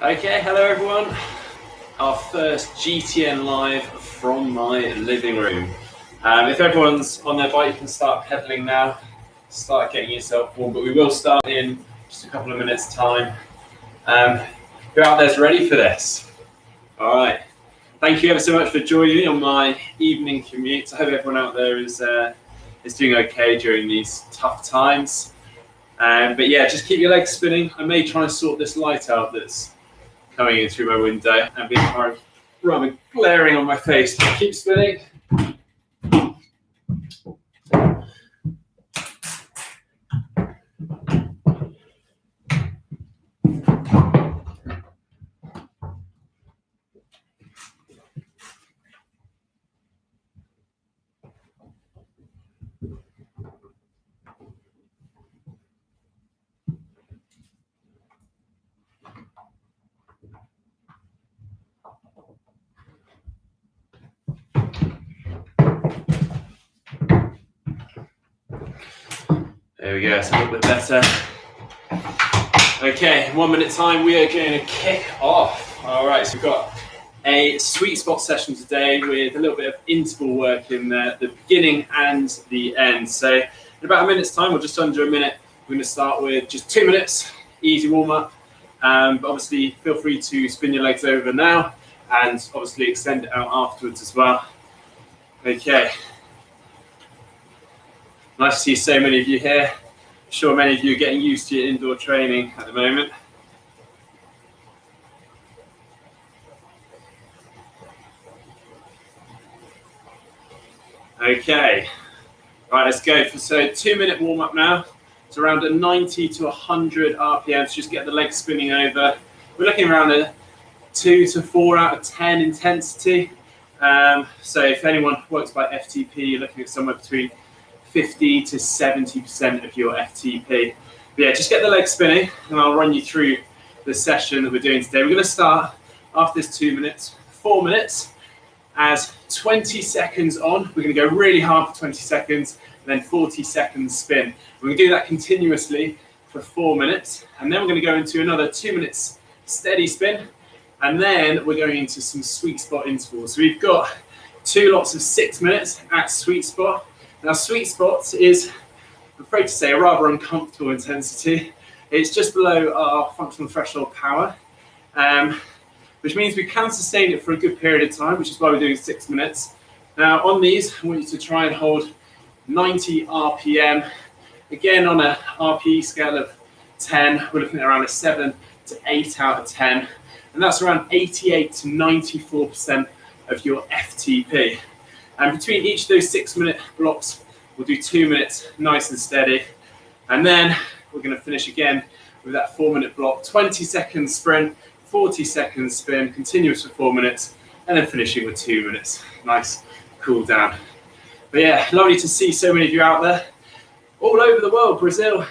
Okay, hello everyone. Our first GTN live from my living room. If everyone's on their bike, you can start pedaling now. Start getting yourself warm, but we will start in just a couple of minutes' time. Who out there's ready for this? All right. Thank you ever so much for joining me on my evening commute. I hope everyone out there is doing okay during these tough times. But yeah, just keep your legs spinning. I may try and sort this light out that's coming in through my window and being rather glaring on my face. Keep spinning. There we go, it's a little bit better. Okay, in 1 minute time, we are going to kick off. All right, so we've got a sweet spot session today with a little bit of interval work in the beginning and the end. So in about a minute's time, or just under a minute, we're going to start with just 2 minutes, easy warm up. But obviously, feel free to spin your legs over now and obviously extend it out afterwards as well. Okay. Nice to see so many of you here. I'm sure many of you are getting used to your indoor training at the moment. Okay, right, let's go. So 2 minute warm up now. It's around a 90 to 100 RPMs. Just get the legs spinning over. We're looking around a 2 to 4 out of 10 intensity. So if anyone works by FTP, you're looking at somewhere between 50 to 70% of your FTP. But yeah, just get the legs spinning and I'll run you through the session that we're doing today. We're going to start after this 2 minutes, 4 minutes. As 20 seconds on, we're going to go really hard for 20 seconds, and then 40 seconds spin. We're going to do that continuously for 4 minutes, and then we're going to go into another 2 minutes steady spin, and then we're going into some sweet spot intervals. So we've got 2 lots of 6 minutes at sweet spot. Now, sweet spot is, I'm afraid to say, a rather uncomfortable intensity. It's just below our functional threshold power, which means we can sustain it for a good period of time, which is why we're doing 6 minutes. Now, on these, I want you to try and hold 90 RPM. Again, on a RPE scale of 10, we're looking at around a 7 to 8 out of 10. And that's around 88 to 94% of your FTP. And between each of those 6 minute blocks, we'll do 2 minutes, nice and steady. And then we're going to finish again with that 4 minute block, 20 seconds sprint, 40 seconds spin, continuous for 4 minutes, and then finishing with 2 minutes. Nice cool down. But yeah, lovely to see so many of you out there, all over the world, Brazil,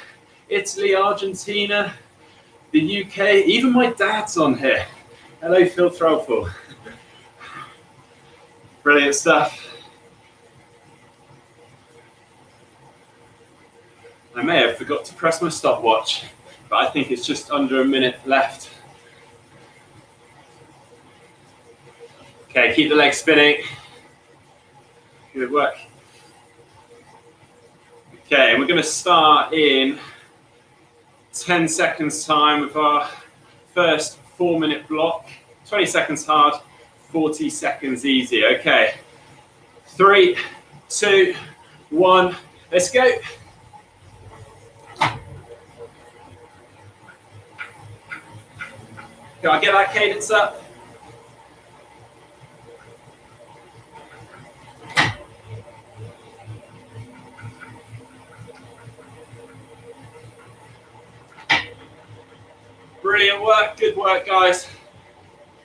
Italy, Argentina, the UK, even my dad's on here. Hello, Phil Threlful. Brilliant stuff. I may have forgot to press my stopwatch, but I think it's just under a minute left. Okay, keep the legs spinning. Good work. Okay, and we're going to start in 10 seconds time with our first 4 minute block. 20 seconds hard, 40 seconds easy. Okay, 3, 2, 1, let's go. Can I get that cadence up? Brilliant work, good work, guys.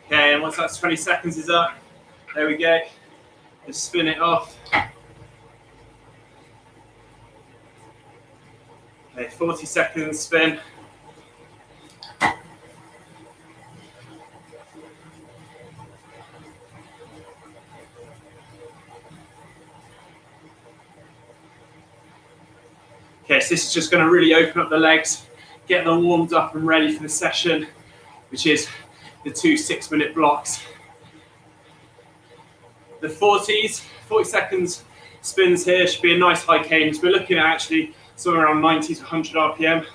Okay, and once that's 20 seconds is up, there we go. Just spin it off. Okay, 40 seconds spin. Okay, so this is just going to really open up the legs, get them warmed up and ready for the session, which is the 2 6-minute blocks. The 40s, 40 seconds spins here should be a nice high cadence. We're looking at actually somewhere around 90 to 100 RPM,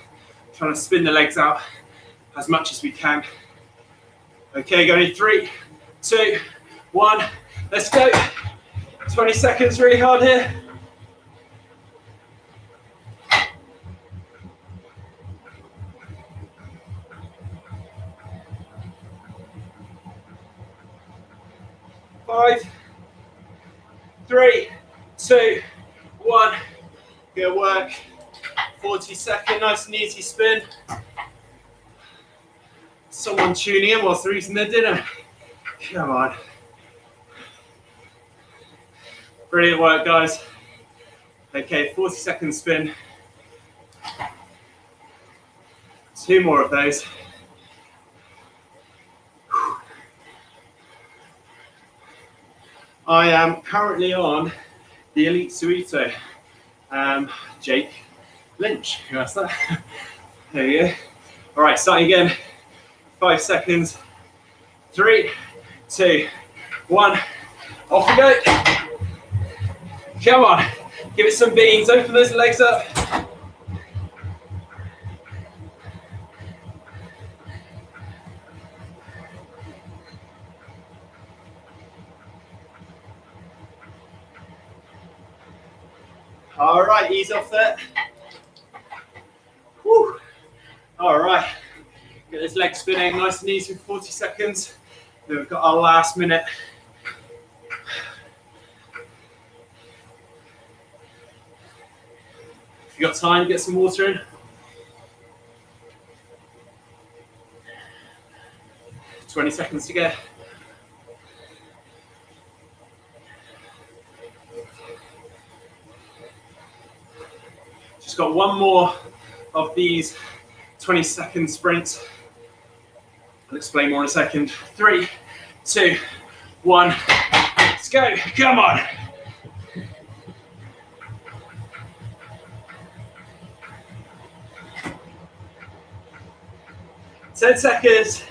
trying to spin the legs out as much as we can. Okay, going in 3, 2, 1, let's go. 20 seconds, really hard here. Five, 3, 2, 1. Good work. 40-second, nice and easy spin. Someone tuning in whilst they're eating their dinner. Come on. Brilliant work, guys. Okay, 40-second spin. 2 more of those. I am currently on the Elite Zwift. Jake Lynch, who asked that? There you go. All right, starting again. 5 seconds. 3, 2, 1. Off we go. Come on. Give it some beans. Open those legs up. All right, ease off there. Whew. All right, get this leg spinning nice and easy for 40 seconds. Then we've got our last minute. If you've got time, get some water in. 20 seconds to go. Just got one more of these 20-second sprints. I'll explain more in a second. 3, 2, 1. Let's go. Come on. Ten seconds.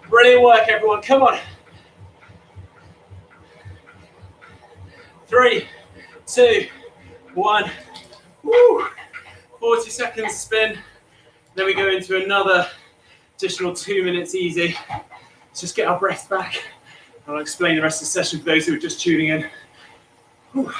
Brilliant work, everyone. Come on. 3, 2, 1. Woo. 40 seconds spin. Then we go into another additional 2 minutes easy. Let's just get our breath back. I'll explain the rest of the session for those who are just tuning in. Whew.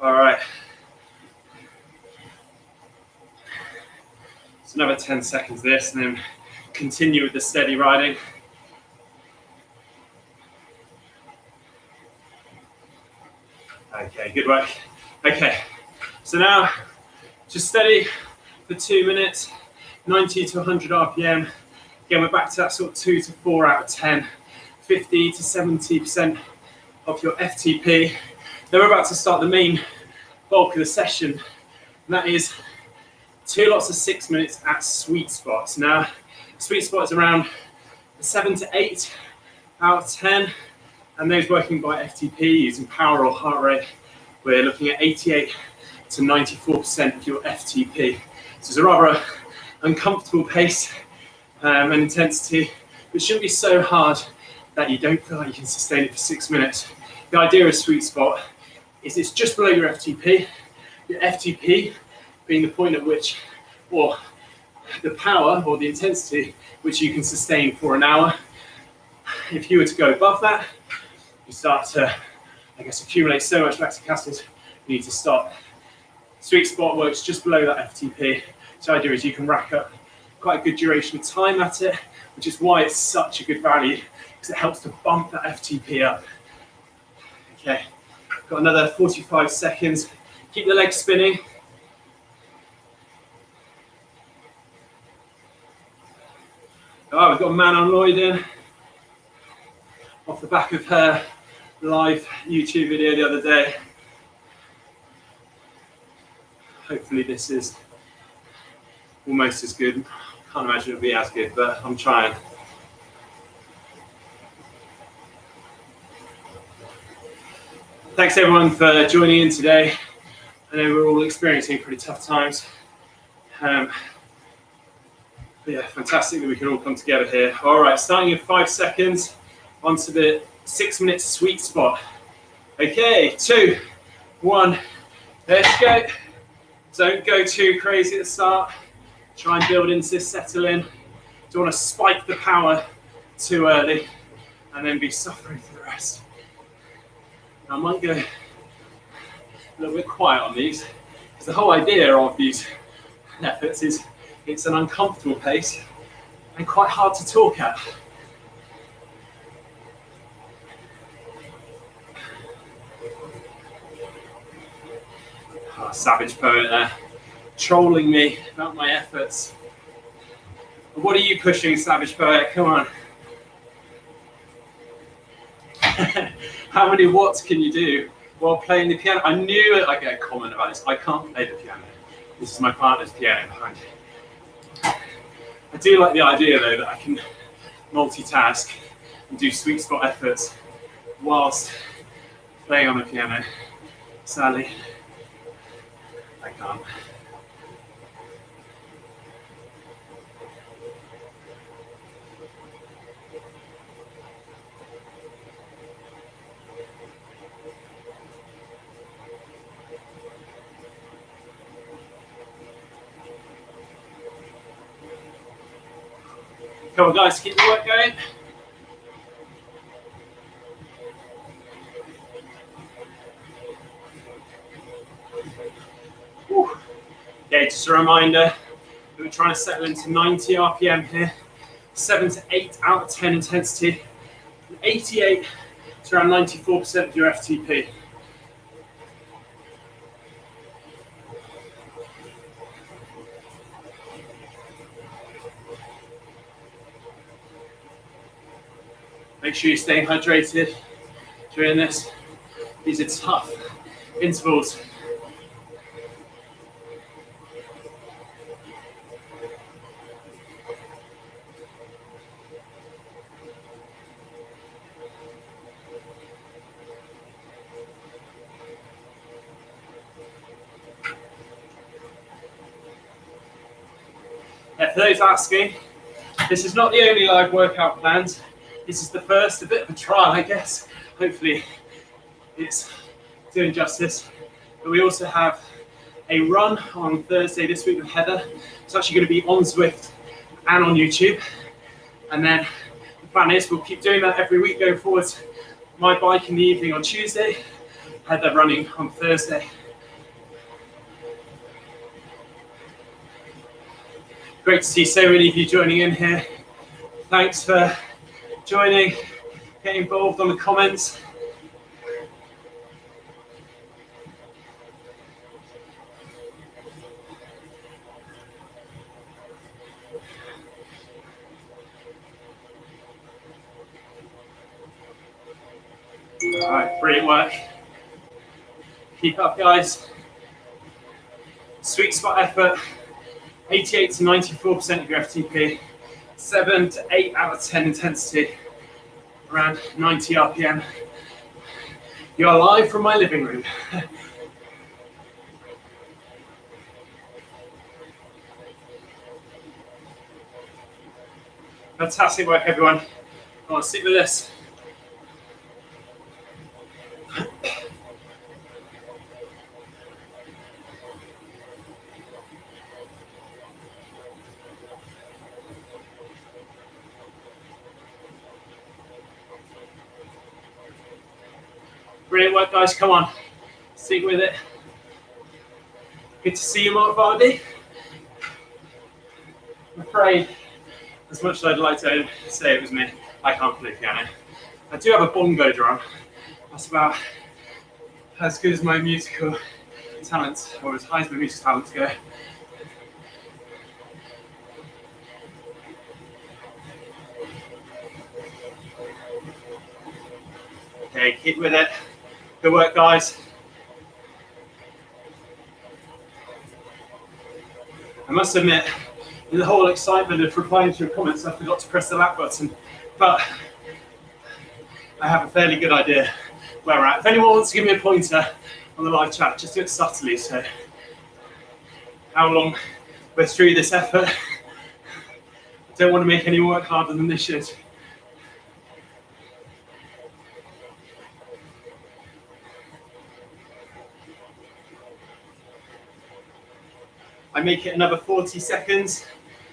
All right. So another 10 seconds this, and then continue with the steady riding. Okay, good work. Okay, so now just steady for 2 minutes, 90 to 100 RPM. Again, we're back to that sort of 2 to 4 out of 10, 50 to 70% of your FTP. Then we're about to start the main bulk of the session, and that is 2 lots of 6 minutes at sweet spots. Now, sweet spot is around 7 to 8 out of 10, and those working by FTP using power or heart rate, we're looking at 88 to 94% of your FTP. So it's a rather uncomfortable pace and intensity, but shouldn't be so hard that you don't feel like you can sustain it for 6 minutes. The idea of sweet spot is it's just below your FTP. Your FTP being the point at which, or the power or the intensity which you can sustain for an hour. If you were to go above that, you start to, I guess, accumulate so much lactic acid, you need to stop. Sweet spot works just below that FTP. So the idea is you can rack up quite a good duration of time at it, which is why it's such a good value, because it helps to bump that FTP up. Okay, got another 45 seconds. Keep the legs spinning. Oh, we've got Manon Lloyd in, off the back of her live YouTube video the other day. Hopefully this is almost as good. Can't imagine it'll be as good, but I'm trying. Thanks everyone for joining in today. I know we're all experiencing pretty tough times. But yeah, fantastic that we can all come together here. All right, starting in 5 seconds, onto the 6-minute sweet spot. Okay, 2, 1, let's go. Don't go too crazy at the start. Try and build into this, settle in. Don't want to spike the power too early and then be suffering for the rest. I might go a little bit quiet on these, because the whole idea of these efforts is it's an uncomfortable pace and quite hard to talk at. Oh, savage poet there, trolling me about my efforts. What are you pushing, savage poet? Come on. How many watts can you do while playing the piano? I knew I'd get a comment about this. I can't play the piano. This is my partner's piano behind. I do like the idea though that I can multitask and do sweet spot efforts whilst playing on the piano. Sadly, I can't. Come on guys, keep the work going. Whew. Okay, just a reminder that we're trying to settle into 90 RPM here. 7 to 8 out of 10 intensity. 88 to around 94% of your FTP. Make sure you're staying hydrated during this. These are tough intervals. For those asking, this is not the only live workout planned. This is the first, a bit of a trial, I guess. Hopefully it's doing justice. But we also have a run on Thursday this week with Heather. It's actually going to be on Zwift and on YouTube. And then the plan is we'll keep doing that every week going forward. My bike in the evening on Tuesday, Heather running on Thursday. Great to see so many of you joining in here. Thanks for joining, get involved on the comments. All right, brilliant work. Keep up, guys. Sweet spot effort, 88 to 94% of your FTP. 7 to 8 out of 10 intensity, around 90 RPM. You are live from my living room. Fantastic work, everyone. I want to stick with this. Brilliant work, guys. Come on, stick with it. Good to see you, Mark Vardy. I'm afraid, as much as I'd like to say it was me, I can't play piano. I do have a bongo drum. That's about as good as my musical talents, or as high as my musical talents go. Okay, keep with it. Good work, guys. I must admit, in the whole excitement of replying to your comments, I forgot to press the like button, but I have a fairly good idea where we're at. If anyone wants to give me a pointer on the live chat, just do it subtly. So how long we're through this effort. Don't want to make anyone work harder than they should. I make it another 40 seconds.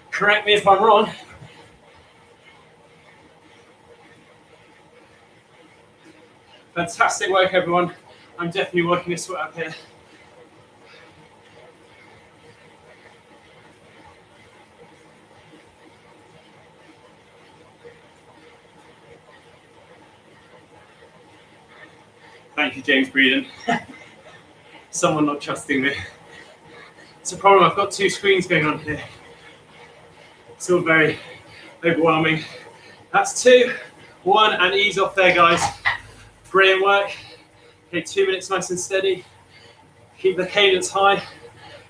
Correct me if I'm wrong. Fantastic work, everyone. I'm definitely working a sweat up here. Thank you, James Breeden. Someone not trusting me. It's a problem, I've got two screens going on here. It's all very overwhelming. That's 2, 1, and ease off there, guys. Brilliant work. Okay, 2 minutes nice and steady. Keep the cadence high,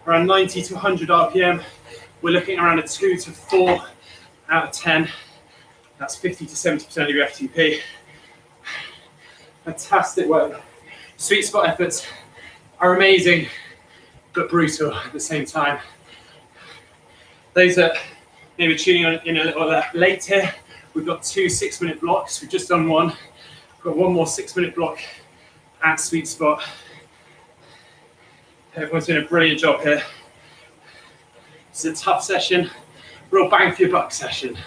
around 90 to 100 RPM. We're looking around a 2 to 4 out of 10. That's 50 to 70% of your FTP. Fantastic work. Sweet spot efforts are amazing, but brutal at the same time. Those that maybe tuning in a little late here, we've got 2 6-minute blocks. We've just done one. We've got one more 6-minute block at sweet spot. Everyone's doing a brilliant job here. It's a tough session, real bang for your buck session.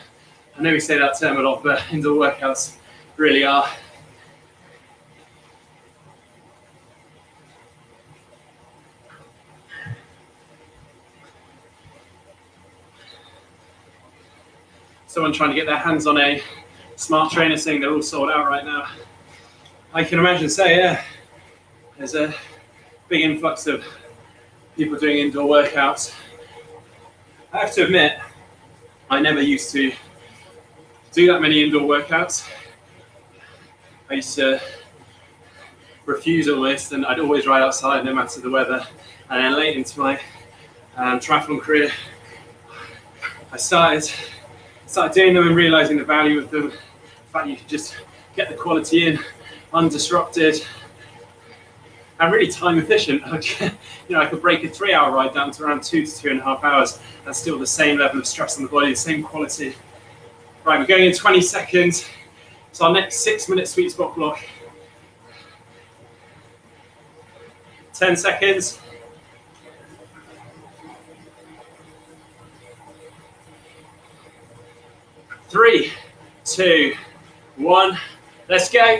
I know we say that term a lot, but indoor workouts really are. Someone trying to get their hands on a smart trainer saying they're all sold out right now. I can imagine yeah, there's a big influx of people doing indoor workouts. I have to admit, I never used to do that many indoor workouts. I used to refuse almost, and I'd always ride outside no matter the weather. And then late into my triathlon career, I started doing them and realizing the value of them. The fact you could just get the quality in, undisrupted, and really time efficient. I could break a 3-hour ride down to around 2 to 2.5 hours. That's still the same level of stress on the body, the same quality. Right, we're going in 20 seconds. It's our next 6-minute sweet spot block. 10 seconds. 3, 2, 1, let's go.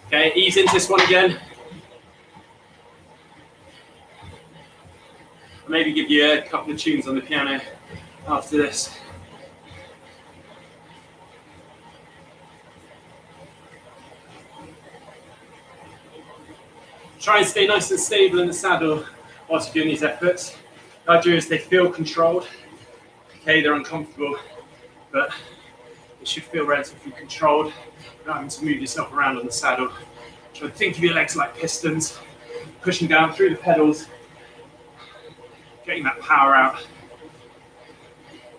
Okay, ease into this one again. I'll maybe give you a couple of tunes on the piano after this. Try and stay nice and stable in the saddle whilst you're doing these efforts. The idea is they feel controlled. Okay, they're uncomfortable, but it should feel relatively controlled. Not having to move yourself around on the saddle. Try to think of your legs like pistons, pushing down through the pedals, getting that power out.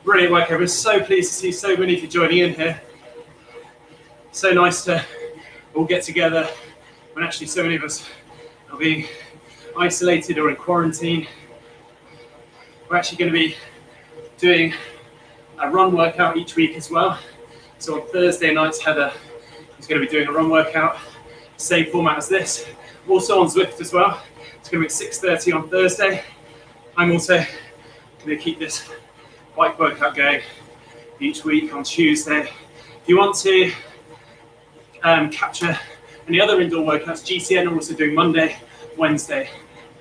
Brilliant work, everyone. So pleased to see so many of you joining in here. So nice to all get together when actually so many of us are being isolated or in quarantine. We're actually going to be doing a run workout each week as well. So on Thursday nights, Heather is going to be doing a run workout, same format as this. Also on Zwift as well. It's going to be at 6:30 on Thursday. I'm also going to keep this bike workout going each week on Tuesday. If you want to capture any other indoor workouts, GCN are also doing Monday, Wednesday,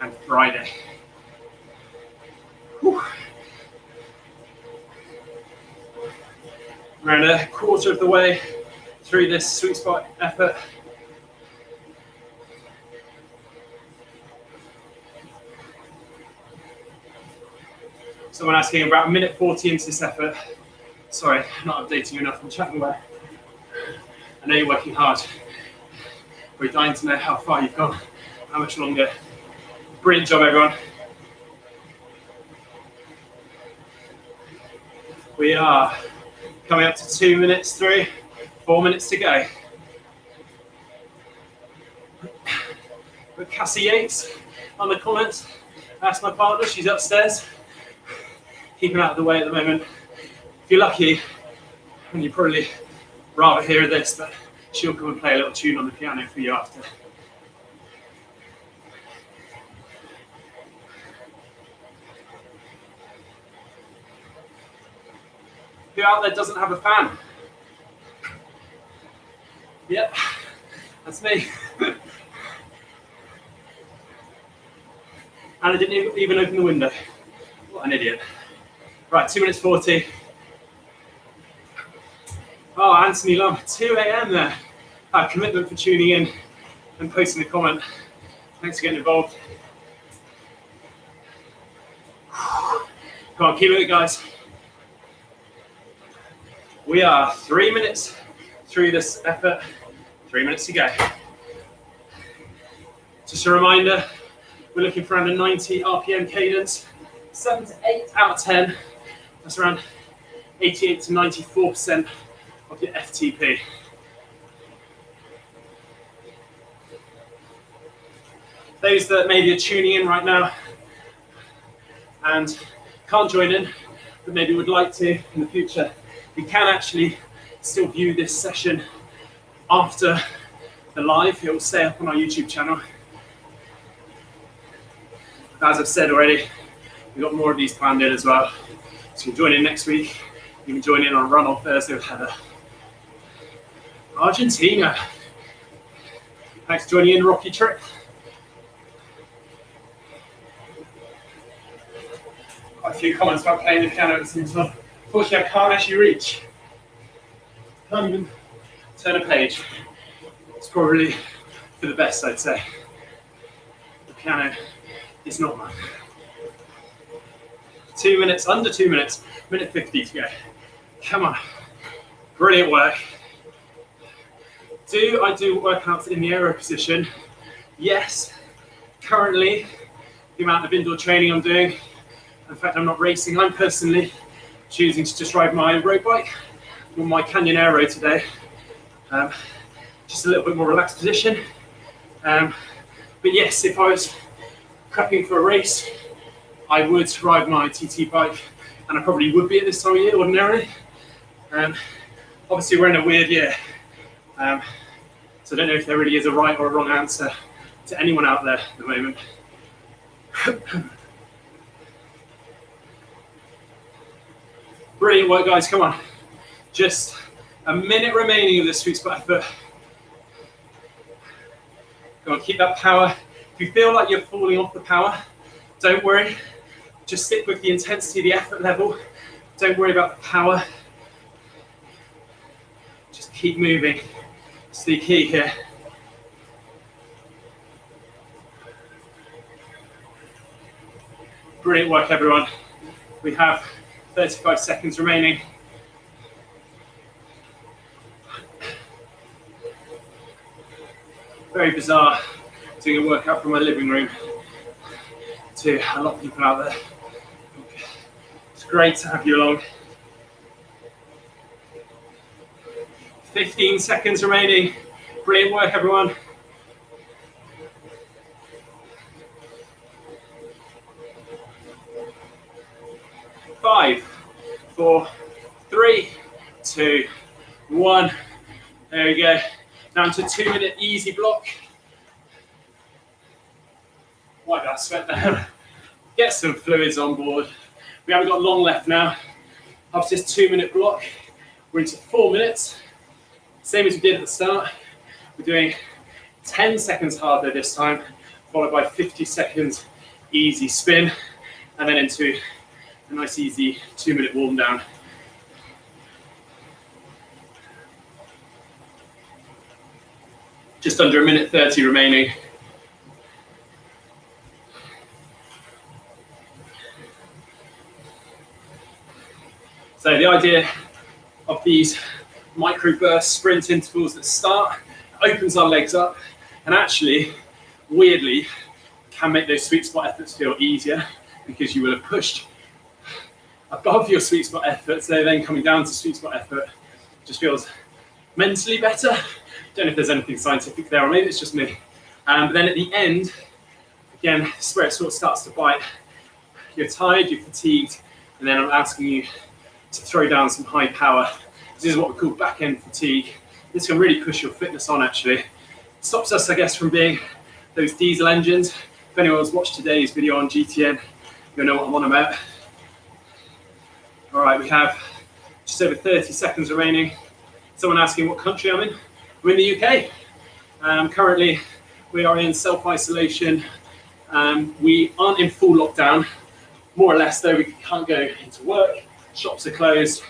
and Friday. Whew. Around a quarter of the way through this sweet spot effort. Someone asking about 1:40 into this effort. Sorry, not updating you enough. I'm chatting away. I know you're working hard. We're dying to know how far you've gone, how much longer. Brilliant job, everyone. We are coming up to 2 minutes through, 4 minutes to go. Cassie Yates on the comments. That's my partner, she's upstairs. Keeping out of the way at the moment. If you're lucky, and you'd probably rather hear this, but she'll come and play a little tune on the piano for you after. Who out there doesn't have a fan? Yep, that's me. And I didn't even open the window. What an idiot. Right, 2 minutes 40. Oh, Anthony Lum, 2 a.m. there. Commitment for tuning in and posting a comment. Thanks for getting involved. Come on, keep it, guys. We are 3 minutes through this effort. 3 minutes to go. Just a reminder, we're looking for around a 90 RPM cadence. 7 to 8 out of 10. That's around 88 to 94% of your FTP. Those that maybe are tuning in right now and can't join in, but maybe would like to in the future, you can actually still view this session after the live. It will stay up on our YouTube channel. As I've said already, we've got more of these planned in as well. So you can join in next week. You can join in on a run on Thursday with Heather. Argentina. Thanks for joining in, Rocky Trick. Quite a few comments about playing the piano at the same time. Unfortunately, I can't actually reach. Can't even turn a page. It's probably for the best, I'd say. The piano is not mine. 2 minutes, under 2 minutes, minute 50 to go. Come on. Brilliant work. Do I do workouts in the aero position? Yes. Currently, the amount of indoor training I'm doing, in fact, I'm not racing. I'm personally choosing to just ride my road bike on my Canyon Aero today. Just a little bit more relaxed position. But yes, if I was prepping for a race, I would ride my TT bike, and I probably would be at this time of year ordinarily. Obviously, we're in a weird year, so I don't know if there really is a right or a wrong answer to anyone out there at the moment. Brilliant work, guys, come on. Just a minute remaining of this sweet spot effort. Go on, keep that power. If you feel like you're falling off the power, don't worry. Just stick with the intensity of the effort level. Don't worry about the power. Just keep moving. It's the key here. Brilliant work, everyone. We have 35 seconds remaining. Very bizarre doing a workout from my living room to a lot of people out there. It's great to have you along. 15 seconds remaining. Brilliant work, everyone. Five, 4, 3, 2, 1. There we go. Down to 2 minute easy block. Wipe that sweat down. Get some fluids on board. We haven't got long left now. After this 2 minute block, we're into 4 minutes. Same as we did at the start. We're doing 10 seconds harder this time, followed by 50 seconds easy spin, and then into a nice easy 2 minute warm down. Just under a minute 30 remaining. So the idea of these micro burst sprint intervals that start, opens our legs up, and actually, weirdly, can make those sweet spot efforts feel easier because you will have pushed above your sweet spot effort, so then coming down to sweet spot effort just feels mentally better. Don't know if there's anything scientific there, or maybe it's just me. But then at the end, Again, this is where it sort of starts to bite. You're tired, you're fatigued, and then I'm asking you to throw down some high power. This is what we call back end fatigue. This can really push your fitness on, actually. It stops us, I guess, from being those diesel engines. If anyone's watched today's video on GTN, you'll know what I'm on about. All right, we have just over 30 seconds remaining. Someone asking what country I'm in. I'm in the UK. Currently, we are in self-isolation. We aren't in full lockdown. More or less, though, we can't go into work. Shops are closed.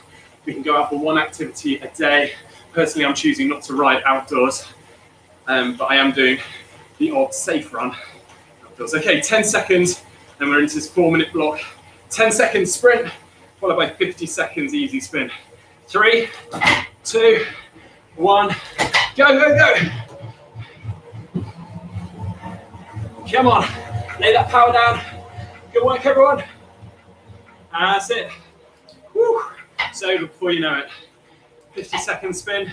We can go out for one activity a day. Personally, I'm choosing not to ride outdoors, but I am doing the odd safe run outdoors. Okay, 10 seconds, and we're into this 4-minute block. 10 seconds sprint, followed by 50 seconds easy spin. 3, 2, 1, go, go, go. Come on, lay that power down. Good work, everyone. That's it. Woo. It's over before you know it. 50 second spin.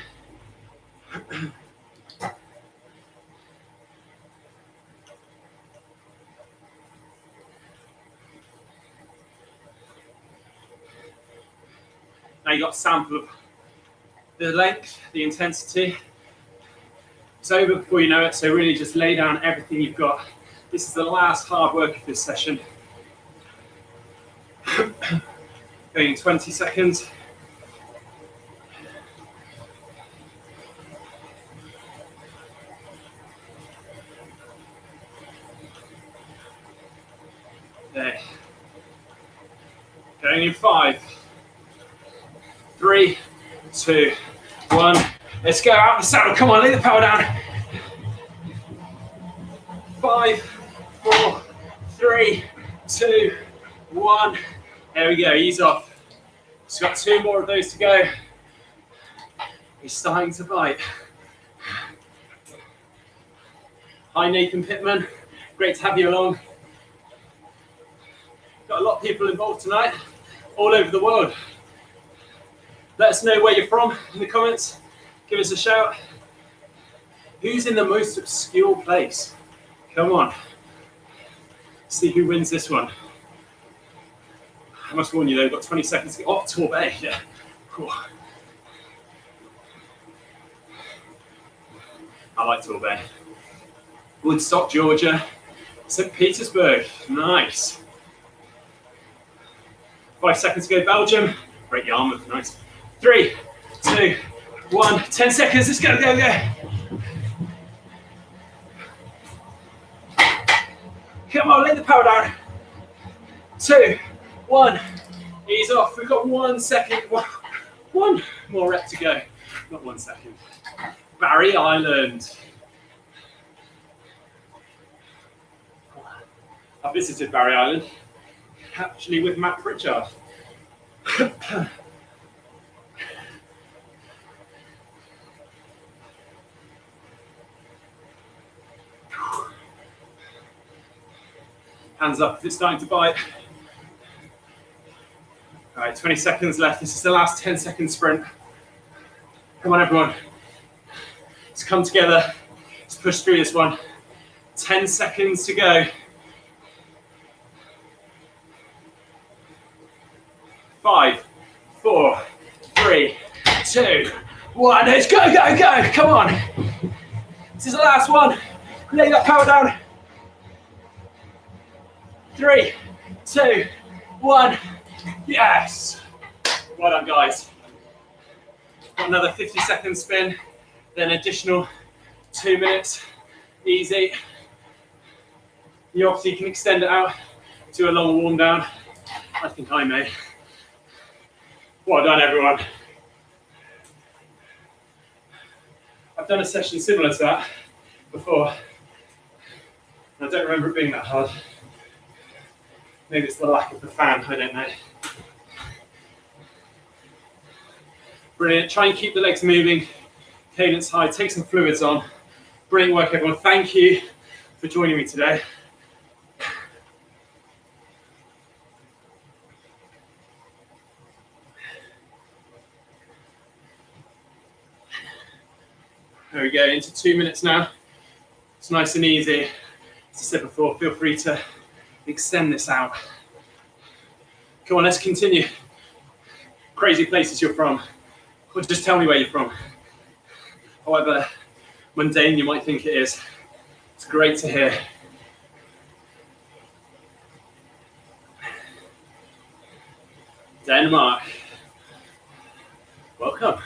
Now you got a sample of the length, the intensity. It's over before you know it, so really just lay down everything you've got. This is the last hard work of this session. Going 20 seconds. There. Going in 5, 3, 2, 1. Let's go out the saddle. Come on, lay the power down. 5, 4, 3, 2, 1. There we go, ease off. Just got 2 more of those to go. He's starting to bite. Hi, Nathan Pittman. Great to have you along. Got a lot of people involved tonight, all over the world. Let us know where you're from in the comments. Give us a shout. Who's in the most obscure place? Come on. See who wins this one. I must warn you though, we've got 20 seconds to get off Torbay. Yeah. Cool. I like Torbay. Woodstock, Georgia. St. Petersburg. Nice. 5 seconds to go, Belgium. Great Yarmouth, nice. 3, 2, 1. 10 seconds, let's go, go, go. Come on, lay the power down. 2, 1. Ease off. We've got 1 second. One more rep to go. Not 1 second. Barry Island. I've visited Barry Island, actually with Matt Pritchard. Hands up if it's starting to bite. All right, 20 seconds left. This is the last 10-second sprint. Come on, everyone. Let's come together. Let's push through this one. 10 seconds to go. 5, 4, 3, 2, 1. Let's go, go, go. Come on. This is the last one. Lay that power down. 3, 2, 1. Yes. Well done, guys. Got another 50-second spin, then additional 2 minutes. Easy. You obviously can extend it out to a long warm down. I think I may. Well done, everyone. I've done a session similar to that before. I don't remember it being that hard. Maybe it's the lack of the fan, I don't know. Brilliant, try and keep the legs moving, cadence high, take some fluids on. Brilliant work, everyone. Thank you for joining me today. There we go, into 2 minutes now. It's nice and easy. I said before, feel free to extend this out. Come on, let's continue. Crazy places you're from, or just tell me where you're from. However mundane you might think it is, it's great to hear. Denmark, welcome.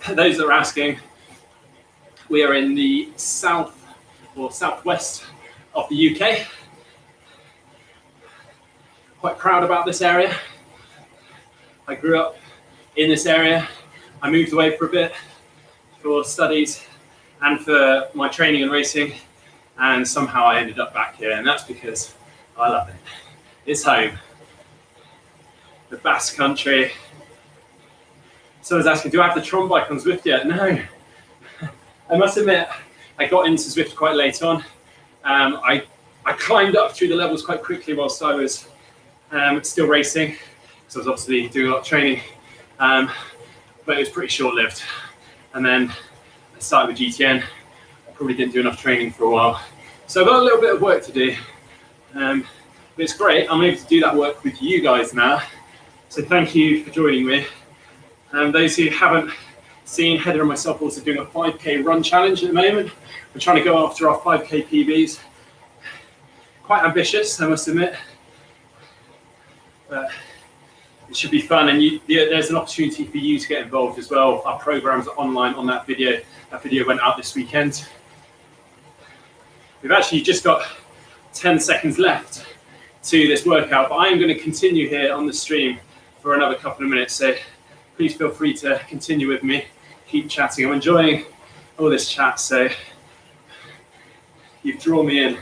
Those that are asking, we are in the south or southwest of the UK. Quite proud about this area. I grew up in this area. I moved away for a bit for studies and for my training and racing, and somehow I ended up back here, and that's because I love it. It's home. The Basque Country. Someone's asking, do I have the Tron bike on Zwift yet? No. I must admit, I got into Zwift quite late on. I climbed up through the levels quite quickly whilst I was still racing, because I was obviously doing a lot of training, but it was pretty short-lived. And then I started with GTN. I probably didn't do enough training for a while. So I've got a little bit of work to do, but it's great. I'm able to do that work with you guys now. So thank you for joining me. Those who haven't seen, Heather and myself also doing a 5K run challenge at the moment. We're trying to go after our 5K PBs. Quite ambitious, I must admit. But it should be fun, and there's an opportunity for you to get involved as well. Our programs are online on that video. That video went out this weekend. We've actually just got 10 seconds left to this workout, but I am going to continue here on the stream for another couple of minutes. So please feel free to continue with me, keep chatting. I'm enjoying all this chat, so you've drawn me in.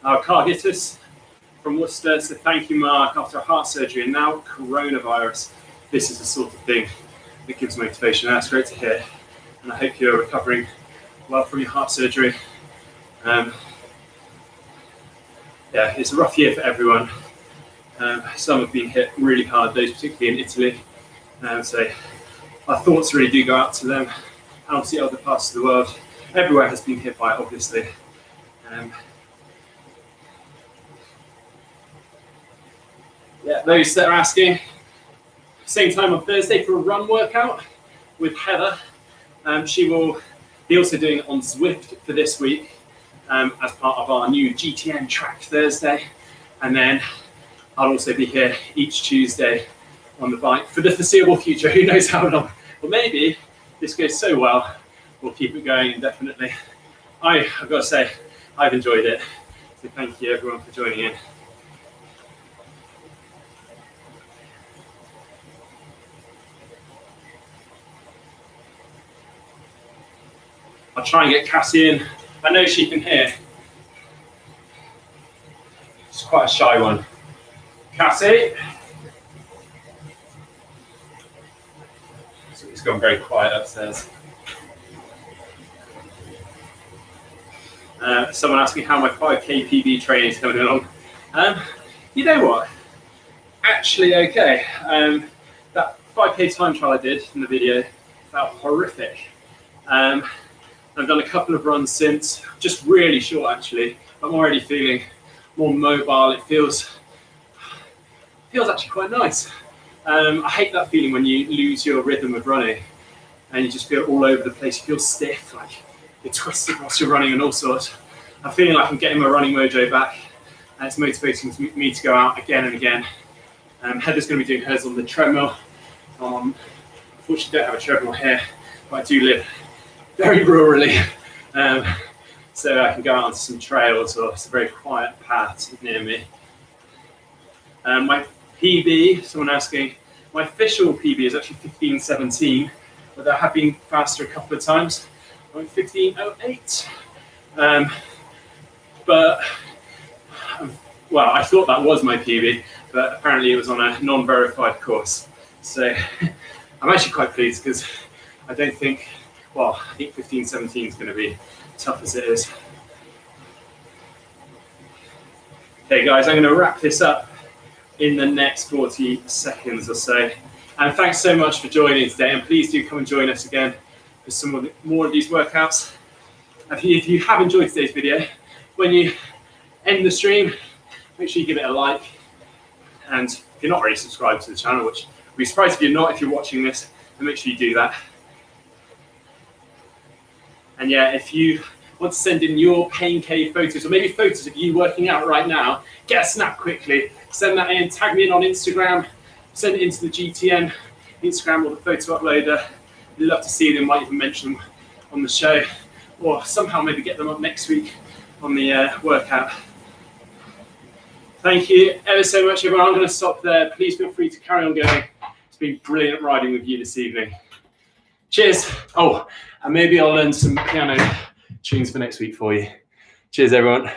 Our Cargitus from Worcester said, thank you, Mark. After heart surgery and now coronavirus, this is the sort of thing that gives motivation. That's great to hear. And I hope you're recovering well from your heart surgery. Yeah, it's a rough year for everyone. Some have been hit really hard, those particularly in Italy. So our thoughts really do go out to them, and obviously other parts of the world. Everywhere has been hit by it, obviously. Yeah, those that are asking, same time on Thursday for a run workout with Heather. She will be also doing it on Zwift for this week as part of our new GTN track Thursday. And then I'll also be here each Tuesday on the bike for the foreseeable future. Who knows how long? Well, maybe this goes so well, we'll keep it going indefinitely. I've got to say, I've enjoyed it. So thank you everyone for joining in. I'll try and get Cassie in. I know she can hear. She's quite a shy one. Cassie? So it's gone very quiet upstairs. Someone asking how my 5K PB training is coming along. You know what? Actually, okay. That 5K time trial I did in the video felt horrific. I've done a couple of runs since, just really short actually. I'm already feeling more mobile. It feels actually quite nice. I hate that feeling when you lose your rhythm of running and you just feel all over the place. You feel stiff, like you're twisted whilst you're running and all sorts. I'm feeling like I'm getting my running mojo back, and it's motivating me to go out again and again. Heather's going to be doing hers on the treadmill. Unfortunately, I don't have a treadmill here, but I do live very rurally, so I can go out on some trails, or it's a very quiet path near me. My PB, someone asking, my official PB is actually 15:17, but I have been faster a couple of times. I went 15:08, but well, I thought that was my PB, but apparently it was on a non-verified course. So I'm actually quite pleased, because I don't think, well, I think 15:17 is going to be tough as it is. Okay, guys, I'm going to wrap this up in the next 40 seconds or so. And thanks so much for joining today. And please do come and join us again for some more of these workouts. If you have enjoyed today's video, when you end the stream, make sure you give it a like. And if you're not already subscribed to the channel, which I'd be surprised if you're not, if you're watching this, then make sure you do that. And yeah, if you want to send in your pain cave photos, or maybe photos of you working out right now, get a snap quickly, send that in, tag me in on Instagram, send it into the GTN Instagram or the photo uploader. We'd love to see them, might even mention them on the show, or somehow maybe get them up next week on the workout. Thank you ever so much, everyone. I'm going to stop there. Please feel free to carry on going. It's been brilliant riding with you this evening. Cheers. Oh, and maybe I'll learn some piano tunes for next week for you. Cheers, everyone.